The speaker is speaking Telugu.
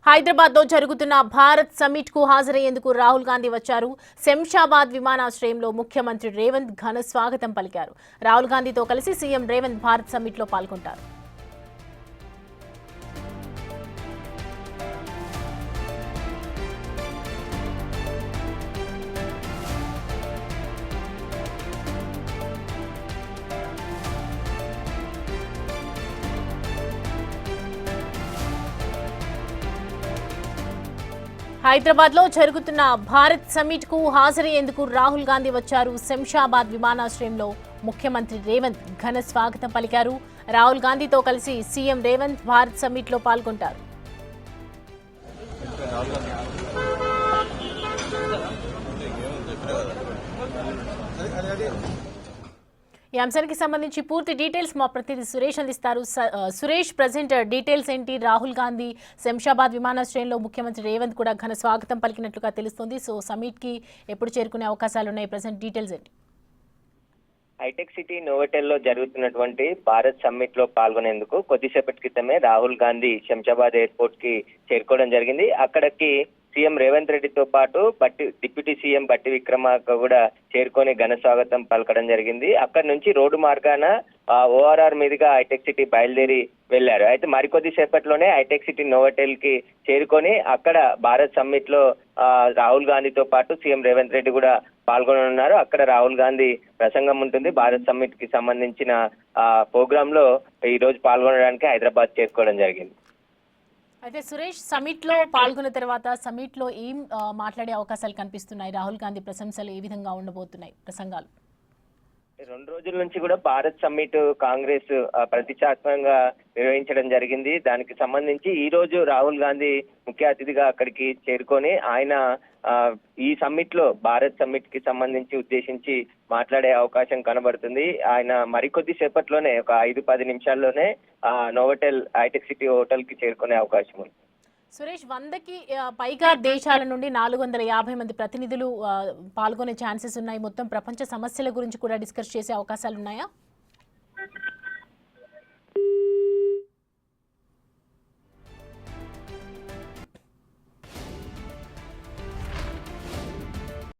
హైదరాబాద్ లో జరుగుతున్న భారత్ సమ్మిట్ కు హాజరయ్యేందుకు రాహుల్ గాంధీ వచ్చారు. శంషాబాద్ విమానాశ్రయంలో ముఖ్యమంత్రి రేవంత్ ఘన స్వాగతం పలికారు. రాహుల్ గాంధీతో కలిసి సీఎం రేవంత్ భారత్ సమ్మిట్ లో పాల్గొంటారు. హైదరాబాద్ లో జరుగుతున్న భారత్ సమ్మిట్ కు హాజరయ్యేందుకు రాహుల్ గాంధీ వచ్చారు. శంషాబాద్ విమానాశ్రయంలో ముఖ్యమంత్రి రేవంత్ ఘన స్వాగతం పలికారు. రాహుల్ గాంధీతో కలిసి సీఎం రేవంత్ భారత్ సమ్మిట్ లో పాల్గొంటారు. ఈ అంశానికి సంబంధించి పూర్తి డీటెయిల్స్ మా ప్రతినిధి సురేష్ అందిస్తారు. సురేష్, ప్రజెంట్ డీటెయిల్స్ ఏంటి? రాహుల్ గాంధీ శంషాబాద్ విమానాశ్రయంలో ముఖ్యమంత్రి రేవంత్ కూడా ఘన స్వాగతం పలికినట్లుగా తెలుస్తోంది. సో సమ్మిట్ కి ఎప్పుడు చేరుకునే అవకాశాలు ఉన్నాయి? ప్రజెంట్ డీటెయిల్స్ ఏంటి? హైటెక్ సిటీ నోవోటెల్ లో జరుగుతున్నటువంటి భారత్ సమ్మిట్ లో పాల్గొనేందుకు కొద్దిసేపటి క్రితమే రాహుల్ గాంధీ శంషాబాద్ ఎయిర్పోర్ట్ కి చేరుకోవడం జరిగింది. అక్కడికి సీఎం రేవంత్ రెడ్డితో పాటు డిప్యూటీ సీఎం బట్టి విక్రమార్క కూడా చేరుకొని ఘన స్వాగతం పలకడం జరిగింది. అక్కడి నుంచి రోడ్డు మార్గాన ఓఆర్ఆర్ మీదుగా హైటెక్ సిటీ బయలుదేరి వెళ్లారు. అయితే మరికొద్ది సేపట్లోనే హైటెక్ సిటీ నోవోటెల్ కి చేరుకొని అక్కడ భారత్ సమ్మిట్ లో రాహుల్ గాంధీతో పాటు సీఎం రేవంత్ రెడ్డి కూడా పాల్గొననున్నారు. అక్కడ రాహుల్ గాంధీ ప్రసంగం ఉంటుంది. భారత్ సమ్మిట్ కి సంబంధించిన ప్రోగ్రామ్ లో ఈ రోజు పాల్గొనడానికి హైదరాబాద్ చేరుకోవడం జరిగింది. అయితే సురేష్, సమ్మిట్ లో పాల్గొన్న తర్వాత సమ్మిట్ లో ఏం మాట్లాడే అవకాశాలు కనిపిస్తున్నాయి? రాహుల్ గాంధీ ప్రశంసలు ఏ విధంగా ఉండబోతున్నాయి ప్రసంగాలు? 2 రోజుల నుంచి కూడా భారత్ సమ్మిట్ కాంగ్రెస్ ప్రతిష్టాత్మకంగా నిర్వహించడం జరిగింది. దానికి సంబంధించి ఈ రోజు రాహుల్ గాంధీ ముఖ్య అతిథిగా అక్కడికి చేరుకొని ఆయన ఈ సమ్మిట్ లో భారత్ సమ్మిట్ కి సంబంధించి ఉద్దేశించి మాట్లాడే అవకాశం కనబడుతుంది. ఆయన మరికొద్ది సేపట్లోనే ఒక 5-10 నిమిషాల్లోనే నోవోటెల్ హైటెక్ సిటీ హోటల్ కి చేరుకునే అవకాశం ఉంది. సురేష్, 100కి పైగా దేశాల నుండి 450 మంది ప్రతినిధులు పాల్గొనే ఛాన్సెస్ ఉన్నాయి. మొత్తం ప్రపంచ సమస్యల గురించి కూడా డిస్కస్ చేసే అవకాశాలు ఉన్నాయా?